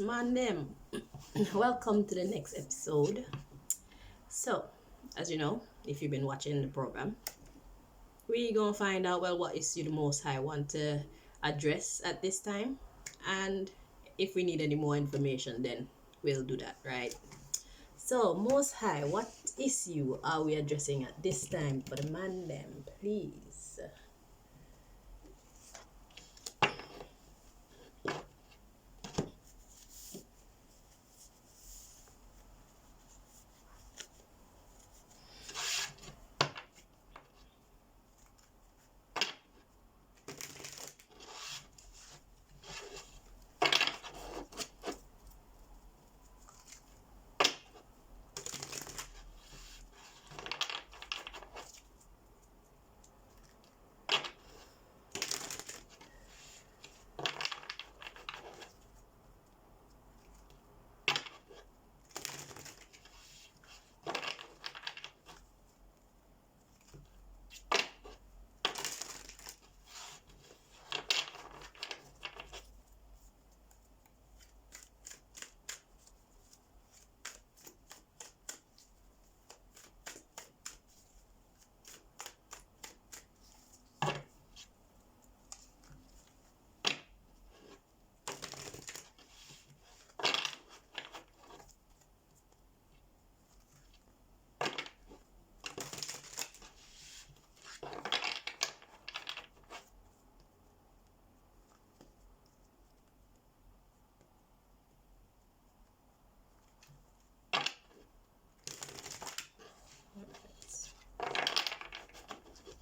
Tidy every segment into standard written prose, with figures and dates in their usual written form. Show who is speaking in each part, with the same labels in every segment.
Speaker 1: man them. Welcome to the next episode. So, as you know, if you've been watching the program, we gonna find out what issue the Most High want to address at this time, and if we need any more information, then we'll do that, right? So, Most High, what issue are we addressing at this time for the man them, please?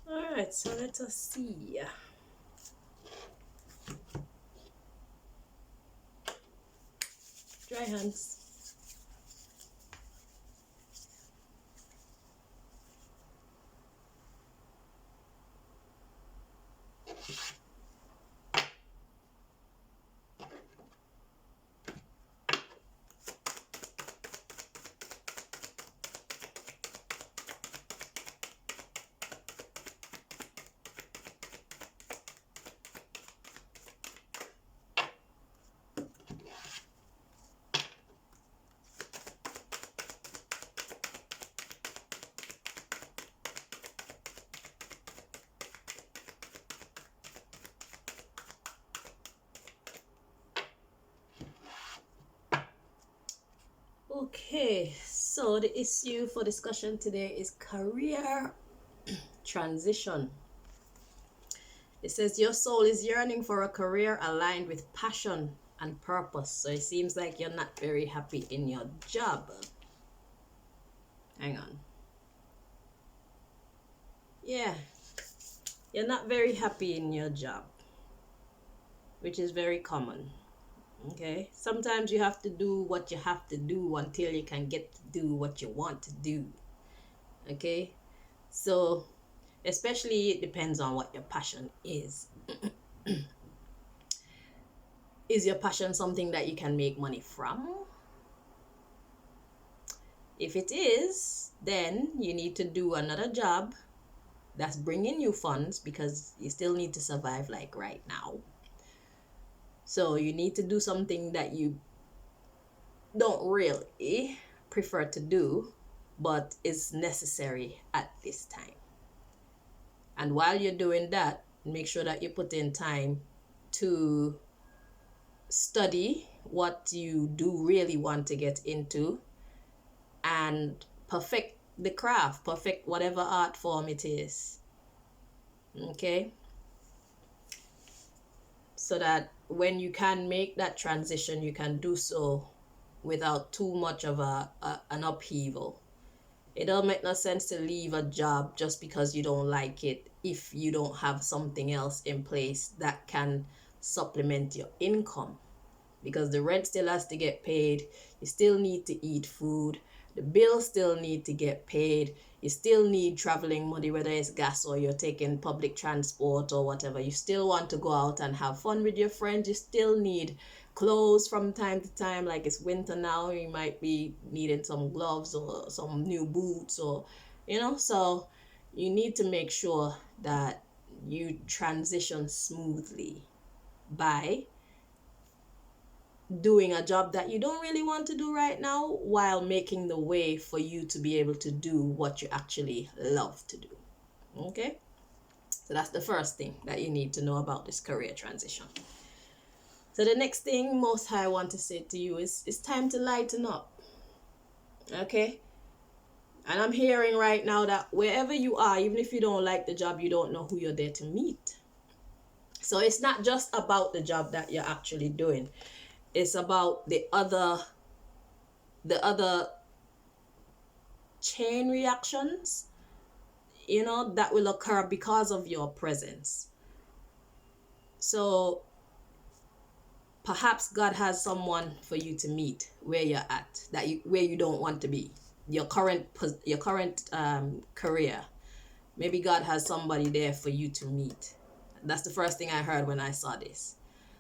Speaker 1: Alright, so let us see. Dry hands. Okay, so the issue for discussion today is career transition. It says your soul is yearning for a career aligned with passion and purpose. So it seems like you're not very happy in your job. Hang on. Yeah, you're not very happy in your job, which is very common. Okay, sometimes you have to do what you have to do until you can get to do what you want to do. Okay, so especially it depends on what your passion is. Is your passion something that you can make money from? If it is, then you need to do another job that's bringing you funds because you still need to survive like right now. So you need to do something that you don't really prefer to do, but is necessary at this time. And while you're doing that, make sure that you put in time to study what you do really want to get into and perfect the craft, perfect whatever art form it is. Okay? So that when you can make that transition, you can do so without too much of an upheaval. It don't make no sense to leave a job just because you don't like it if you don't have something else in place that can supplement your income. Because the rent still has to get paid, you still need to eat food, the bills still need to get paid, you still need traveling money, whether it's gas or you're taking public transport or whatever. You still want to go out and have fun with your friends, you still need clothes from time to time. Like it's winter now, you might be needing some gloves or some new boots, or so you need to make sure that you transition smoothly by doing a job that you don't really want to do right now while making the way for you to be able to do what you actually love to do. Okay? So that's the first thing that you need to know about this career transition. So the next thing Most High want to say to you is it's time to lighten up. Okay? And I'm hearing right now that wherever you are, even if you don't like the job, you don't know who you're there to meet. So it's not just about the job that you're actually doing. It's about the other chain reactions, that will occur because of your presence. So perhaps God has someone for you to meet where you're at, where you don't want to be, your current career. Maybe God has somebody there for you to meet. That's the first thing I heard when I saw this.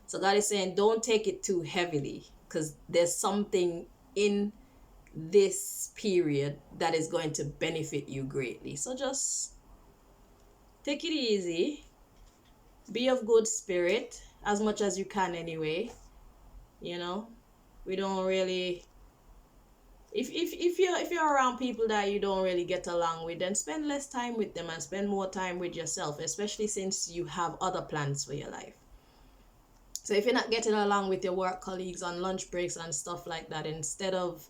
Speaker 1: So God is saying, don't take it too heavily, because there's something in this period that is going to benefit you greatly. So just take it easy, be of good spirit as much as you can anyway. We don't really, if you're around people that you don't really get along with, then spend less time with them and spend more time with yourself, especially since you have other plans for your life. So if you're not getting along with your work colleagues on lunch breaks and stuff like that, instead of,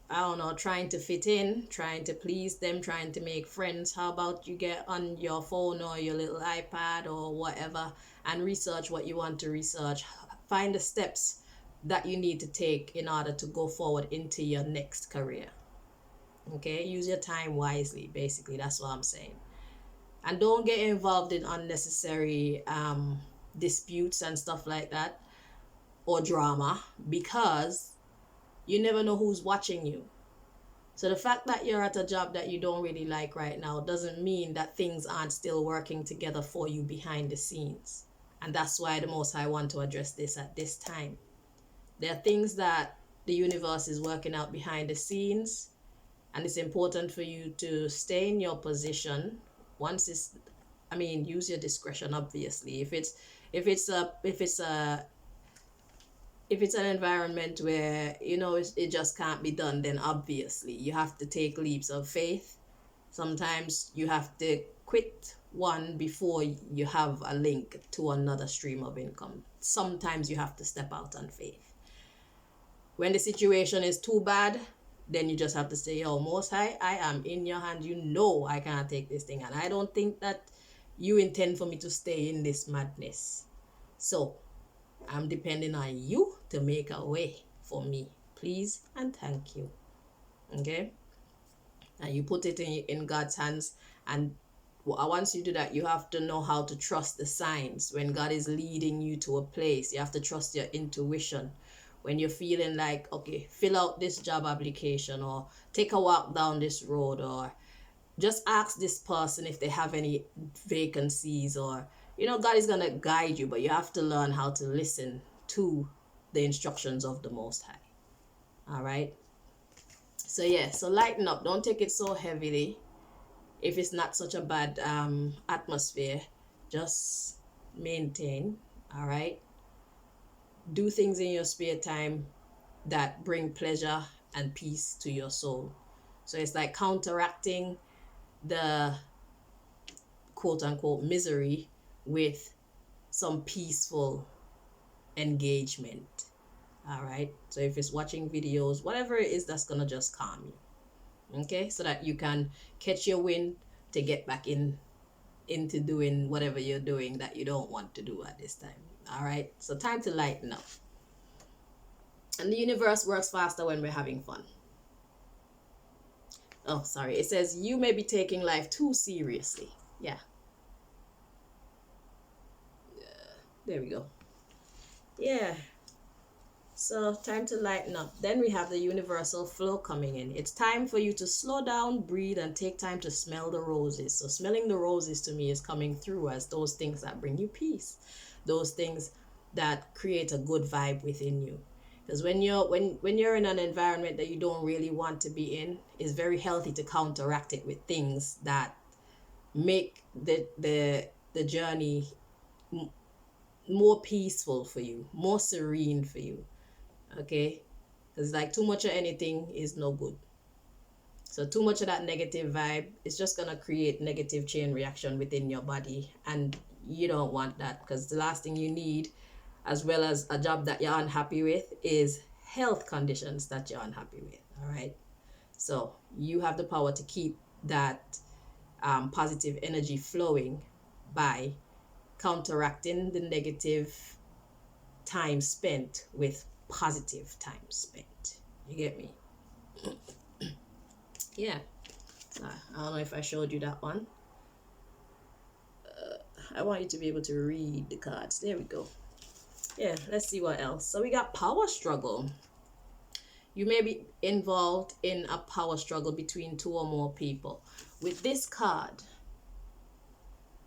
Speaker 1: I don't know, trying to fit in, trying to please them, trying to make friends, how about you get on your phone or your little iPad or whatever and research what you want to research. Find the steps that you need to take in order to go forward into your next career. Okay? Use your time wisely, basically. That's what I'm saying. And don't get involved in unnecessary disputes and stuff like that, or drama, because you never know who's watching you. So the fact that you're at a job that you don't really like right now doesn't mean that things aren't still working together for you behind the scenes. And that's why the Most High want to address this at this time. There are things that the universe is working out behind the scenes, and it's important for you to stay in your position. Use your discretion, obviously. If it's an environment where it just can't be done, then obviously you have to take leaps of faith. Sometimes you have to quit one before you have a link to another stream of income. Sometimes you have to step out on faith. When the situation is too bad, then you just have to say, "Yo, Most High, I am in your hand. I can't take this thing, and I don't think that you intend for me to stay in this madness. So I'm depending on you to make a way for me. Please and thank you." Okay? And you put it in God's hands. And once you do that, you have to know how to trust the signs. When God is leading you to a place, you have to trust your intuition. When you're feeling like, okay, fill out this job application, or take a walk down this road, or just ask this person if they have any vacancies, or God is going to guide you, but you have to learn how to listen to the instructions of the Most High. All right? So lighten up. Don't take it so heavily. If it's not such a bad atmosphere, just maintain. All right? Do things in your spare time that bring pleasure and peace to your soul. So it's like counteracting the quote unquote misery with some peaceful engagement. All right? So if it's watching videos, whatever it is that's going to just calm you. Okay? So that you can catch your wind to get back into doing whatever you're doing that you don't want to do at this time. All right? So time to lighten up. And the universe works faster when we're having fun. Oh, sorry. It says you may be taking life too seriously. Yeah. There we go. Yeah. So time to lighten up. Then we have the universal flow coming in. It's time for you to slow down, breathe, and take time to smell the roses. So smelling the roses to me is coming through as those things that bring you peace. Those things that create a good vibe within you. Because when you're in an environment that you don't really want to be in, it's very healthy to counteract it with things that make the journey more peaceful for you, more serene for you. Okay, because like too much of anything is no good. So too much of that negative vibe is just gonna create negative chain reaction within your body, and you don't want that, because the last thing you need, as well as a job that you're unhappy with, is health conditions that you're unhappy with. All right. So you have the power to keep that positive energy flowing by counteracting the negative time spent with positive time spent. You get me? Yeah. I don't know if I showed you that one. I want you to be able to read the cards. There we go. Yeah, let's see what else. So we got power struggle. You may be involved in a power struggle between two or more people. With this card,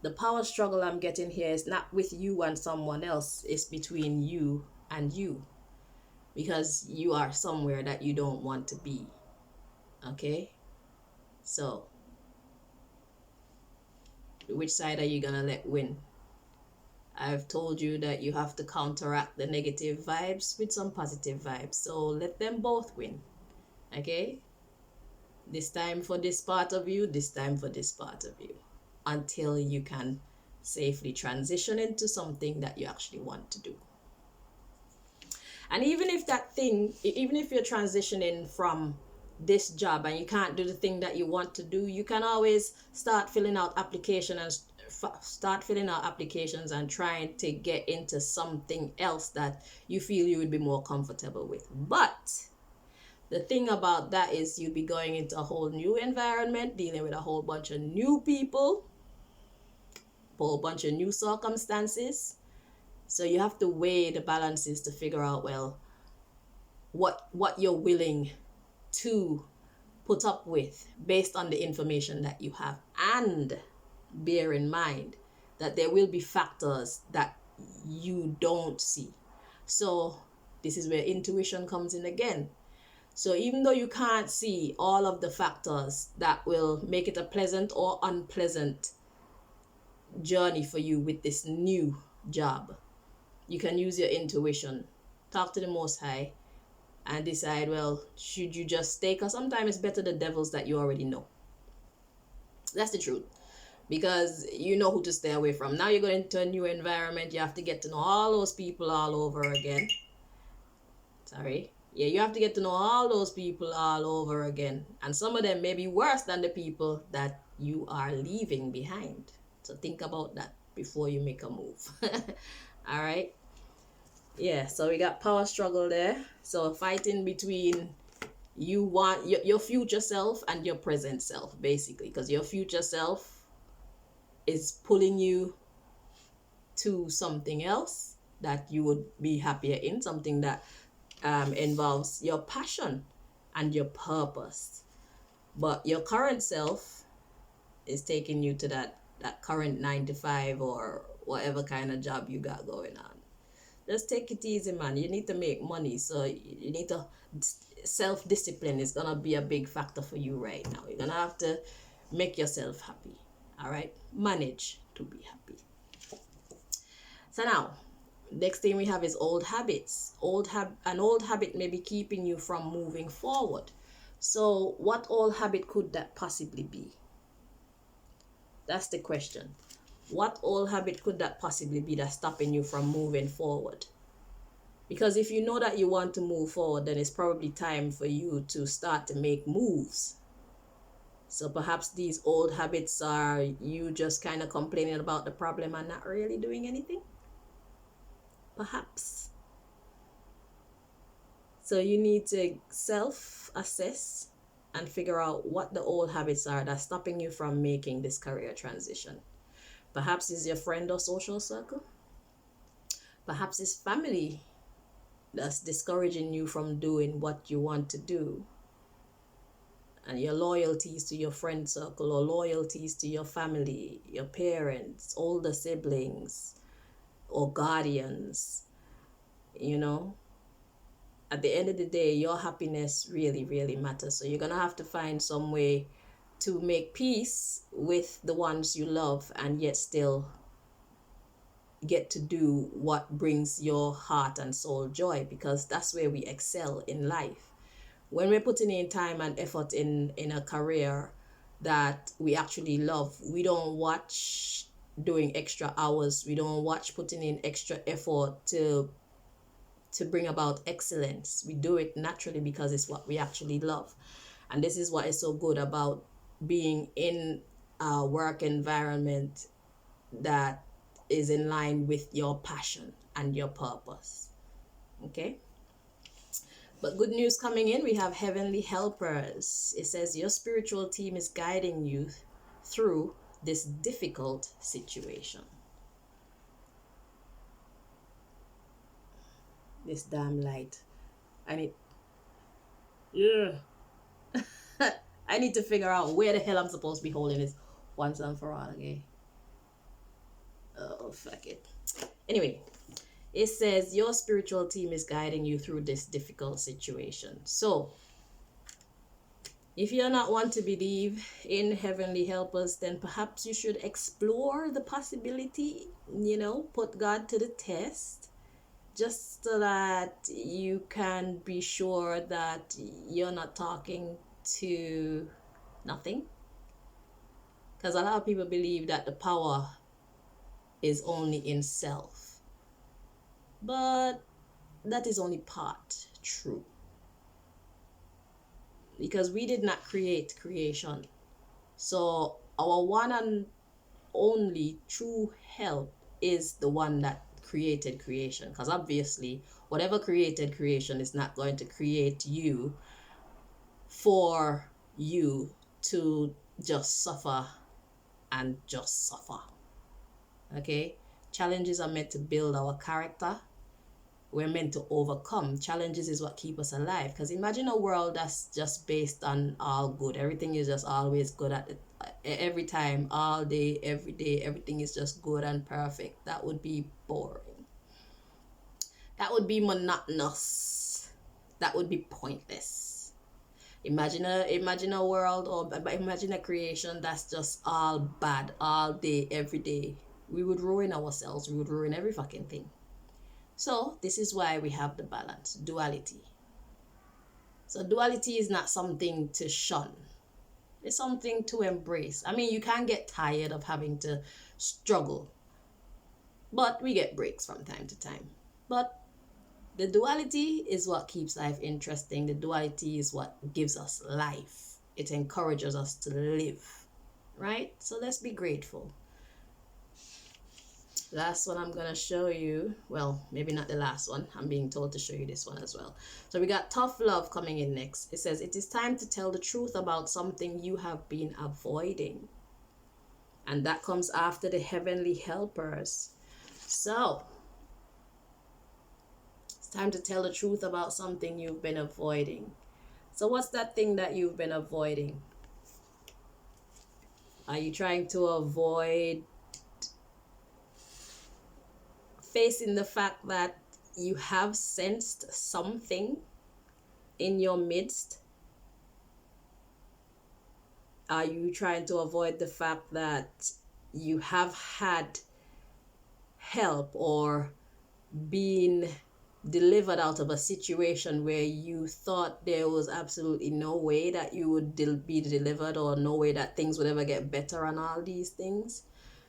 Speaker 1: the power struggle I'm getting here is not with you and someone else, it's between you and you, because you are somewhere that you don't want to be. Okay? So, which side are you gonna let win? I've told you that you have to counteract the negative vibes with some positive vibes. So let them both win. Okay? This time for this part of you, this time for this part of you. Until you can safely transition into something that you actually want to do. And even if that thing, even if you're transitioning from this job and you can't do the thing that you want to do, you can always start filling out applications and trying to get into something else that you feel you would be more comfortable with. But the thing about that is you'll be going into a whole new environment, dealing with a whole bunch of new people, a whole bunch of new circumstances. So you have to weigh the balances to figure out, well, what you're willing to put up with based on the information that you have. And bear in mind that there will be factors that you don't see. So this is where intuition comes in again. So even though you can't see all of the factors that will make it a pleasant or unpleasant journey for you with this new job, you can use your intuition, talk to the Most High, and decide, well, should you just stay? Because sometimes it's better the devils that you already know. That's the truth. Because you know who to stay away from. Now you're going into a new environment. You have to get to know all those people all over again. Sorry. Yeah, you have to get to know all those people all over again. And some of them may be worse than the people that you are leaving behind. So think about that before you make a move. All right. Yeah, so we got power struggle there. So fighting between you want your future self and your present self, basically, because your future self is pulling you to something else that you would be happier in, something that involves your passion and your purpose. But your current self is taking you to that current 9 to 5 or whatever kind of job you got going on. Just take it easy, man. You need to make money, so you need to self-discipline is gonna be a big factor for you right now. You're gonna have to make yourself happy. All right, manage to be happy. So now, next thing we have is old habits. An old habit may be keeping you from moving forward. So what old habit could that possibly be? That's the question. What old habit could that possibly be that's stopping you from moving forward? Because if you know that you want to move forward, then it's probably time for you to start to make moves. So perhaps these old habits are you just kind of complaining about the problem and not really doing anything. Perhaps. So you need to self-assess and figure out what the old habits are that's stopping you from making this career transition. Perhaps it's your friend or social circle. Perhaps it's family that's discouraging you from doing what you want to do. And your loyalties to your friend circle or loyalties to your family, your parents, older siblings, or guardians, you know. At the end of the day, your happiness really, really matters. So you're going to have to find some way to make peace with the ones you love and yet still get to do what brings your heart and soul joy, because that's where we excel in life. When we're putting in time and effort in a career that we actually love, we don't watch doing extra hours, we don't watch putting in extra effort to bring about excellence. We do it naturally because it's what we actually love. And this is what is so good about being in a work environment that is in line with your passion and your purpose. Okay? But good news coming in, we have heavenly helpers. It says your spiritual team is guiding you through this difficult situation. This damn light. I need, yeah. I need to figure out where the hell I'm supposed to be holding this once and for all, okay? Oh, fuck it. Anyway, it says your spiritual team is guiding you through this difficult situation. So, if you're not one to believe in heavenly helpers, then perhaps you should explore the possibility, put God to the test, just so that you can be sure that you're not talking to nothing. Because a lot of people believe that the power is only in self. But that is only part true. Because we did not create creation. So our one and only true help is the one that created creation. Because obviously, whatever created creation is not going to create you for you to just suffer and just suffer. Okay? Challenges are meant to build our character. We're meant to overcome. Challenges is what keep us alive. Because imagine a world that's just based on all good. Everything is just always good at it. Every time, all day, every day, everything is just good and perfect. That would be boring. That would be monotonous. That would be pointless. Imagine a world, or imagine a creation that's just all bad all day, every day. We would ruin ourselves. We would ruin every fucking thing. So this is why we have the balance, duality. So duality is not something to shun. It's something to embrace. I mean, you can get tired of having to struggle, but we get breaks from time to time. But the duality is what keeps life interesting. The duality is what gives us life. It encourages us to live, right? So let's be grateful. Last one I'm going to show you, well, maybe not the last one. I'm being told to show you this one as well. So we got tough love coming in next. It says, it is time to tell the truth about something you have been avoiding. And that comes after the heavenly helpers. So it's time to tell the truth about something you've been avoiding. So what's that thing that you've been avoiding? Are you trying to avoid facing the fact that you have sensed something in your midst? Are you trying to avoid the fact that you have had help or been delivered out of a situation where you thought there was absolutely no way that you would be delivered, or no way that things would ever get better and all these things?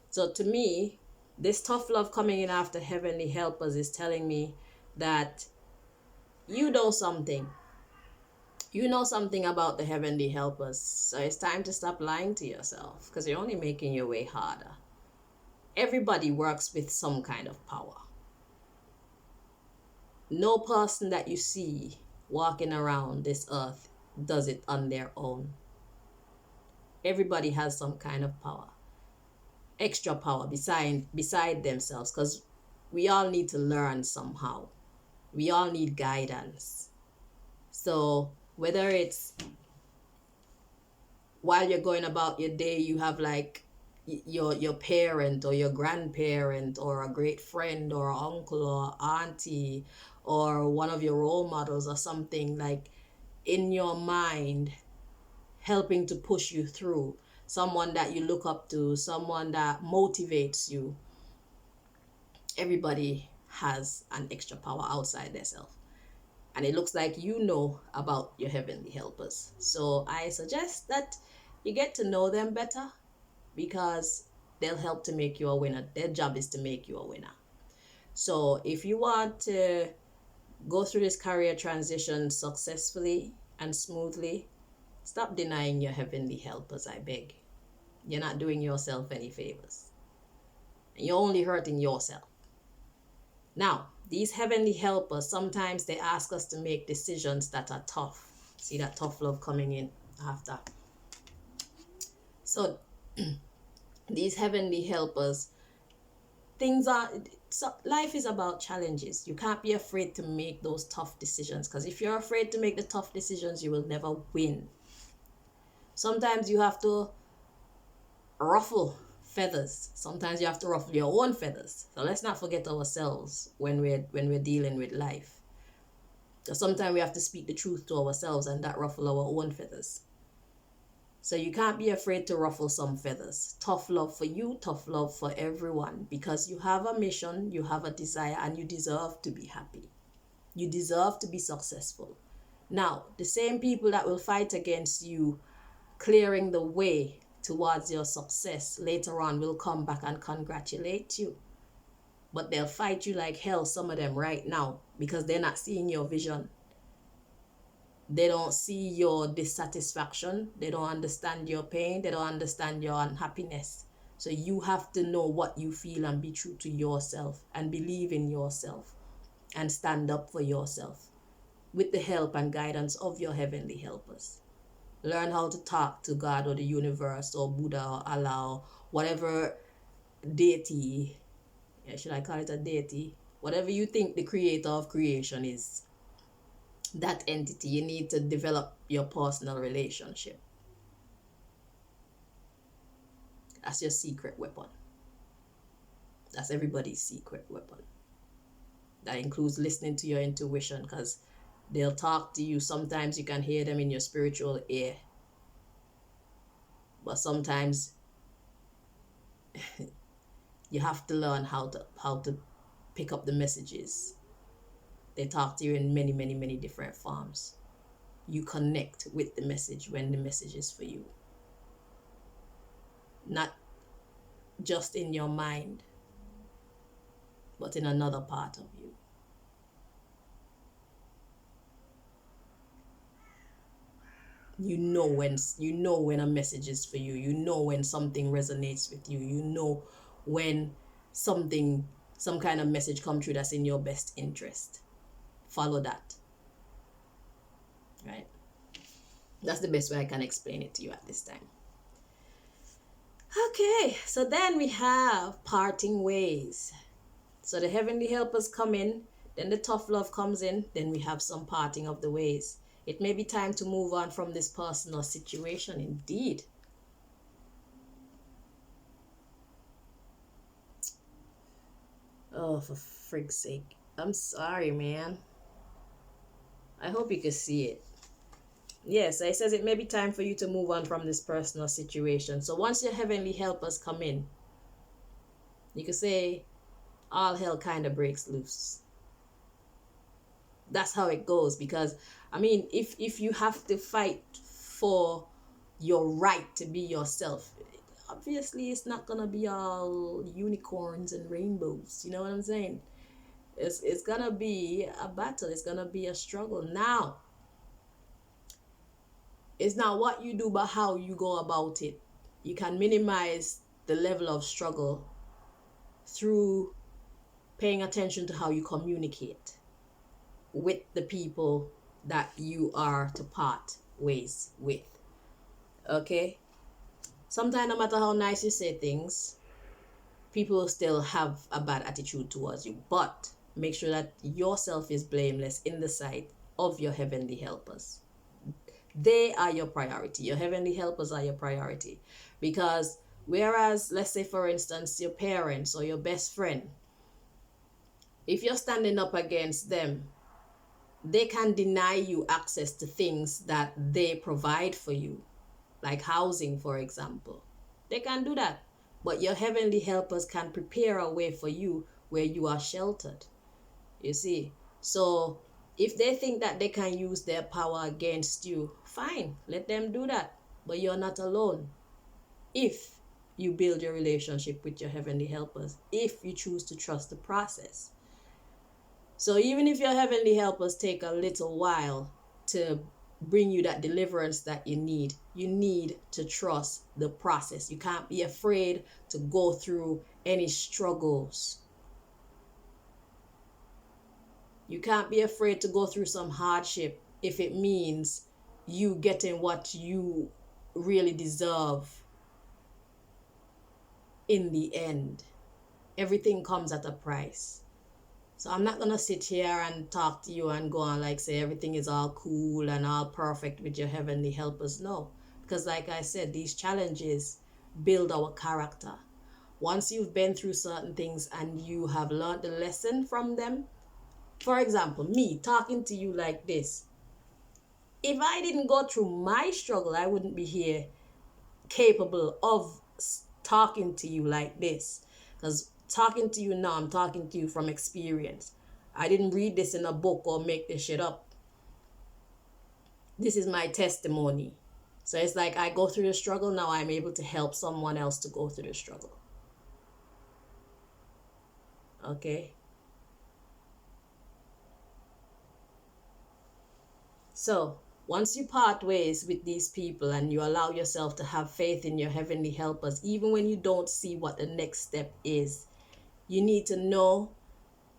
Speaker 1: So to me, this tough love coming in after heavenly helpers is telling me that you know something. You know something about the heavenly helpers. So it's time to stop lying to yourself, because you're only making your way harder. Everybody works with some kind of power. No person that you see walking around this earth does it on their own. Everybody has some kind of power. Extra power beside themselves, because we all need to learn somehow. We all need guidance. So whether it's while you're going about your day, you have like your parent or your grandparent or a great friend or uncle or auntie or one of your role models or something, like in your mind, helping to push you through. Someone that you look up to, someone that motivates you. Everybody has an extra power outside themselves. And it looks like you know about your heavenly helpers. So I suggest that you get to know them better, because they'll help to make you a winner. Their job is to make you a winner. So if you want to go through this career transition successfully and smoothly, stop denying your heavenly helpers, I beg. You're not doing yourself any favors. You're only hurting yourself. Now, these heavenly helpers, sometimes they ask us to make decisions that are tough. See that tough love coming in after. So, these heavenly helpers, life is about challenges. You can't be afraid to make those tough decisions, because if you're afraid to make the tough decisions, you will never win. Sometimes you have to ruffle feathers. Sometimes you have to ruffle your own feathers. So let's not forget ourselves when we're dealing with life. So sometimes we have to speak the truth to ourselves, and that ruffle our own feathers. So you can't be afraid to ruffle some feathers. Tough love for you, tough love for everyone, because you have a mission, you have a desire, and you deserve to be happy. You deserve to be successful. Now, the same people that will fight against you clearing the way towards your success later on will come back and congratulate you. But they'll fight you like hell, some of them right now, because they're not seeing your vision. They don't see your dissatisfaction. They don't understand your pain. They don't understand your unhappiness. So you have to know what you feel and be true to yourself and believe in yourself and stand up for yourself with the help and guidance of your heavenly helpers. Learn how to talk to God or the universe or Buddha or Allah or whatever deity, should I call it a deity? Whatever you think the creator of creation is, that entity, you need to develop your personal relationship. That's your secret weapon. That's everybody's secret weapon. That includes listening to your intuition, because they'll talk to you. Sometimes you can hear them in your spiritual ear. But sometimes you have to learn how to pick up the messages. They talk to you in many, many, many different forms. You connect with the message when the message is for you. Not just in your mind, but in another part of you. You know when a message is for you. You know when something resonates with you. You know when some kind of message comes through that's in your best interest. Follow that. Right? That's the best way I can explain it to you at this time. Okay, so then we have parting ways. So the heavenly helpers come in, then the tough love comes in, then we have some parting of the ways. It may be time to move on from this personal situation, indeed. Oh, for frig's sake. I'm sorry, man. I hope you can see it. Yes, it says it may be time for you to move on from this personal situation. So once your heavenly helpers come in, you can say all hell kind of breaks loose. That's how it goes, because I mean, if you have to fight for your right to be yourself, obviously it's not gonna be all unicorns and rainbows. You know what I'm saying? It's gonna be a battle. It's gonna be a struggle. Now, it's not what you do, but how you go about it. You can minimize the level of struggle through paying attention to how you communicate with the people that you are to part ways with. Okay? Sometimes, no matter how nice you say things, people will still have a bad attitude towards you. But make sure that yourself is blameless in the sight of your heavenly helpers. They are your priority. Your heavenly helpers are your priority. Because whereas, let's say for instance, your parents or your best friend, if you're standing up against them, they can deny you access to things that they provide for you, like housing, for example. They can do that. But your heavenly helpers can prepare a way for you where you are sheltered. You see? So if they think that they can use their power against you, fine, let them do that. But you're not alone. If you build your relationship with your heavenly helpers, if you choose to trust the process. So even if your heavenly helpers take a little while to bring you that deliverance that you need to trust the process. You can't be afraid to go through any struggles. You can't be afraid to go through some hardship if it means you getting what you really deserve in the end. Everything comes at a price. So I'm not gonna sit here and talk to you and go on like say everything is all cool and all perfect with your heavenly helpers. No, because like I said, these challenges build our character. Once you've been through certain things and you have learned the lesson from them, for example, me talking to you like this, if I didn't go through my struggle, I wouldn't be here capable of talking to you like this. Because talking to you now, I'm talking to you from experience. I didn't read this in a book or make this shit up. This is my testimony. So it's like I go through the struggle, now I'm able to help someone else to go through the struggle. Okay? So once you part ways with these people and you allow yourself to have faith in your heavenly helpers, even when you don't see what the next step is, you need to know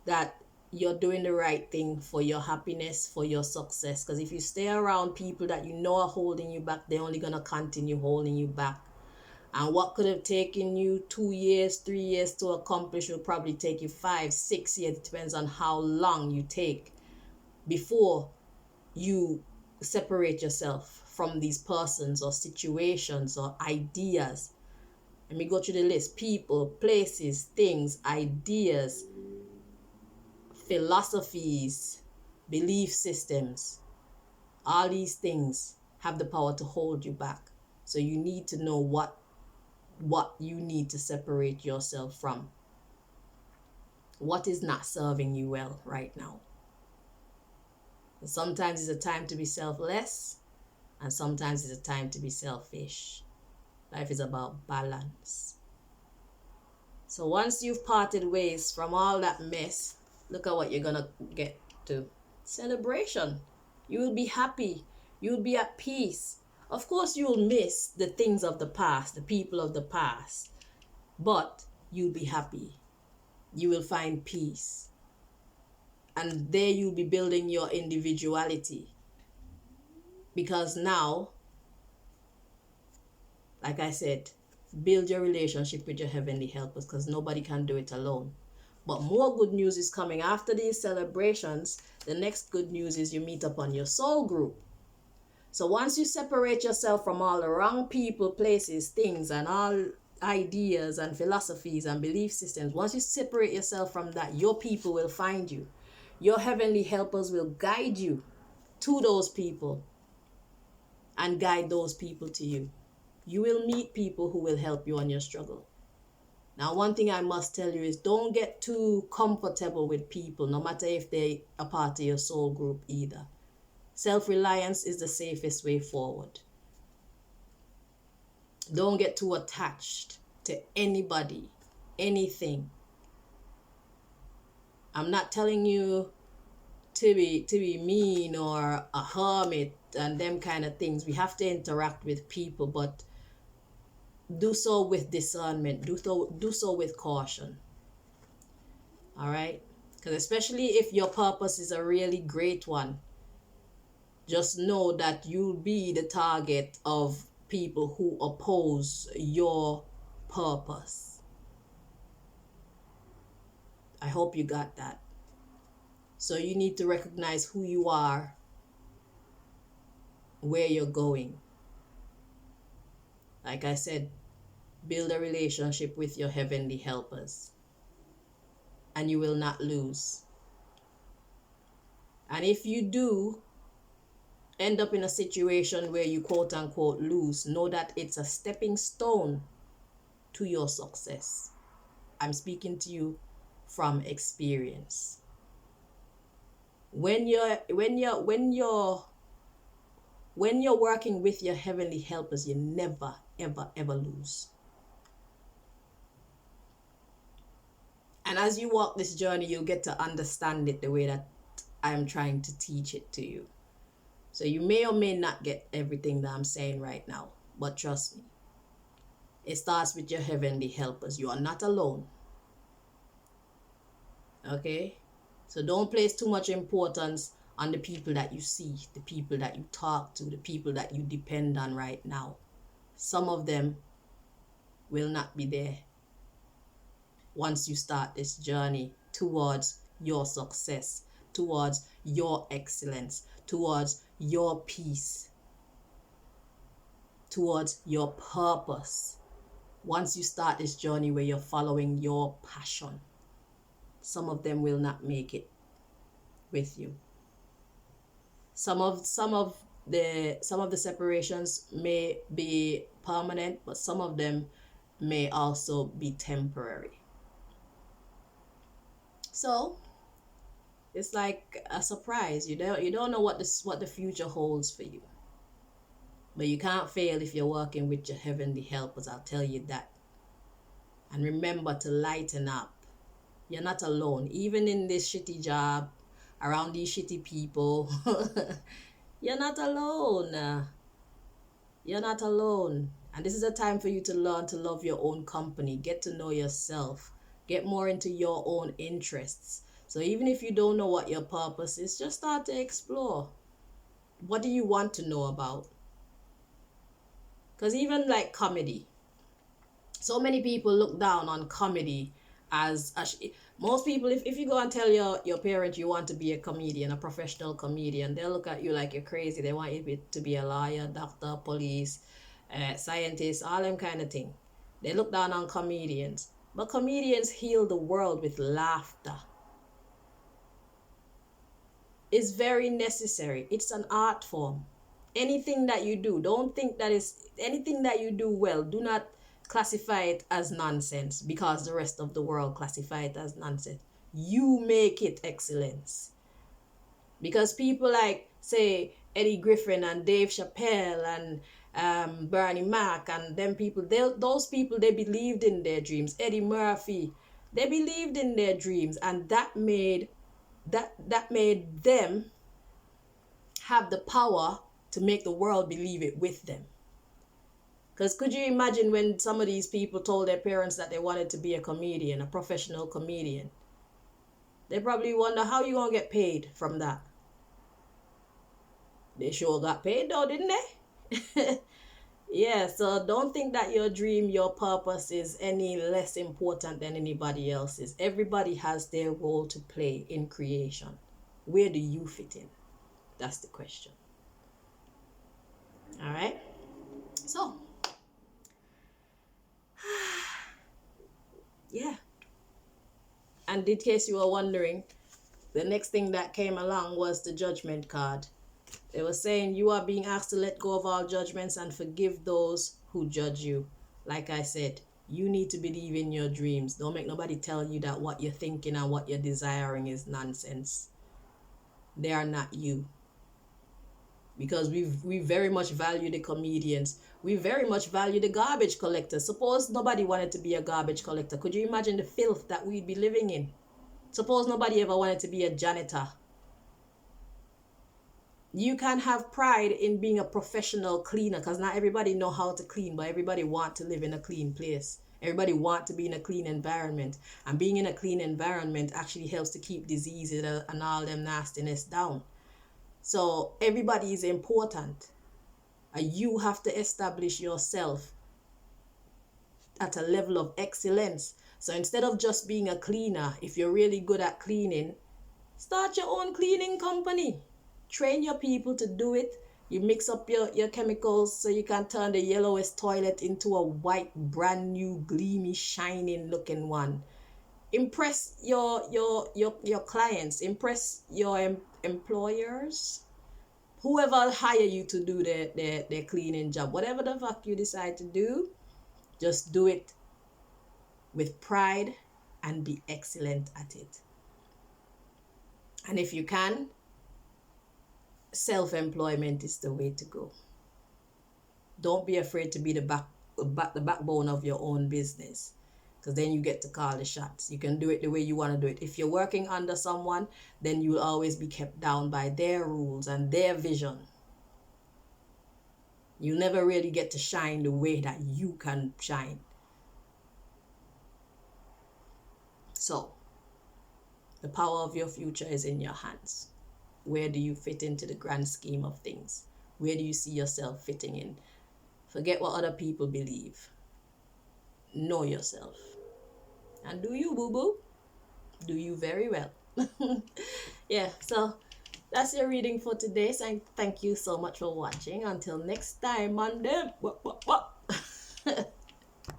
Speaker 1: that you're doing the right thing for your happiness, for your success. Because if you stay around people that you know are holding you back, they're only going to continue holding you back. And what could have taken you 2 years, 3 years to accomplish will probably take you 5, 6 years. It depends on how long you take before you separate yourself from these persons or situations or ideas. Let me go through the list. People, places, things, ideas, philosophies, belief systems. All these things have the power to hold you back. So you need to know what you need to separate yourself from. What is not serving you well right now? Sometimes it's a time to be selfless, and sometimes it's a time to be selfish. Life is about balance. So once you've parted ways from all that mess, look at what you're gonna get to. Celebration. You will be happy. You'll be at peace. Of course, you'll miss the things of the past, the people of the past, but you'll be happy. You will find peace. And there you'll be building your individuality. Because now, like I said, build your relationship with your heavenly helpers, because nobody can do it alone. But more good news is coming after these celebrations. The next good news is you meet up on your soul group. So once you separate yourself from all the wrong people, places, things, and all ideas and philosophies and belief systems, once you separate yourself from that, your people will find you. Your heavenly helpers will guide you to those people and guide those people to you. You will meet people who will help you on your struggle. Now, one thing I must tell you is don't get too comfortable with people, no matter if they are part of your soul group either. Self-reliance is the safest way forward. Don't get too attached to anybody, anything. I'm not telling you to be mean or a hermit and them kind of things. We have to interact with people, but do so with discernment. Do so with caution. All right? Because especially if your purpose is a really great one, just know that you'll be the target of people who oppose your purpose. I hope you got that. So you need to recognize who you are, where you're going. Like I said, build a relationship with your heavenly helpers, and you will not lose. And if you do end up in a situation where you quote unquote lose, know that it's a stepping stone to your success. I'm speaking to you from experience. When you're working with your heavenly helpers, you never ever ever lose. And as you walk this journey, you'll get to understand it the way that I'm trying to teach it to you. So you may or may not get everything that I'm saying right now, but trust me, it starts with your heavenly helpers. You are not alone. Okay? So don't place too much importance on the people that you see, the people that you talk to, the people that you depend on right now. Some of them will not be there once you start this journey towards your success, towards your excellence, towards your peace, towards your purpose. Once you start this journey where you're following your passion, some of them will not make it with you. Some of the separations may be permanent, but some of them may also be temporary. So it's like a surprise. You don't know what the future holds for you. But you can't fail if you're working with your heavenly helpers, I'll tell you that. And remember to lighten up. You're not alone. Even in this shitty job, around these shitty people, you're not alone. You're not alone. And this is a time for you to learn to love your own company. Get to know yourself. Get more into your own interests. So even if you don't know what your purpose is, just start to explore. What do you want to know about? Because even like comedy, so many people look down on comedy as most people, if you go and tell your parent you want to be a comedian, a professional comedian, they'll look at you like you're crazy. They want you to be a lawyer, doctor, police, scientist, all them kind of thing. They look down on comedians. But comedians heal the world with laughter. It's very necessary. It's an art form. Anything that you do, don't think that is anything that you do well, do not classify it as nonsense because the rest of the world classify it as nonsense. You make it excellence. Because people like, say, Eddie Griffin and Dave Chappelle and Bernie Mac and them people, those people, they believed in their dreams. Eddie Murphy, they believed in their dreams, and that made them have the power to make the world believe it with them. Because could you imagine when some of these people told their parents that they wanted to be a comedian, a professional comedian? They probably wonder how you gonna get paid from that. They sure got paid though, didn't they? Yeah, so don't think that your dream, your purpose is any less important than anybody else's. Everybody has their role to play in creation. Where do you fit in? That's the question. All right. So, yeah. And in case you were wondering, the next thing that came along was the judgment card. It was saying you are being asked to let go of all judgments and forgive those who judge you. Like I said, you need to believe in your dreams. Don't make nobody tell you that what you're thinking and what you're desiring is nonsense. They are not you. Because we very much value the comedians. We very much value the garbage collectors. Suppose nobody wanted to be a garbage collector. Could you imagine the filth that we'd be living in? Suppose nobody ever wanted to be a janitor. You can have pride in being a professional cleaner, because not everybody know how to clean, but everybody want to live in a clean place. Everybody want to be in a clean environment. And being in a clean environment actually helps to keep diseases and all them nastiness down. So everybody is important. And you have to establish yourself at a level of excellence. So instead of just being a cleaner, if you're really good at cleaning, start your own cleaning company. Train your people to do it. You mix up your chemicals so you can turn the yellowest toilet into a white, brand new, gleamy, shining looking one. Impress your clients. Impress your employers. Whoever hire you to do their cleaning job. Whatever the fuck you decide to do, just do it with pride and be excellent at it. And if you can, self-employment is the way to go. Don't be afraid to be the backbone of your own business, because then you get to call the shots. You can do it the way you want to do it. If you're working under someone, then you'll always be kept down by their rules and their vision. You never really get to shine the way that you can shine. So, the power of your future is in your hands. Where do you fit into the grand scheme of things? Where do you see yourself fitting in? Forget what other people believe. Know yourself. And do you, boo-boo? Do you very well. Yeah, so that's your reading for today. So thank you so much for watching. Until next time, Monday.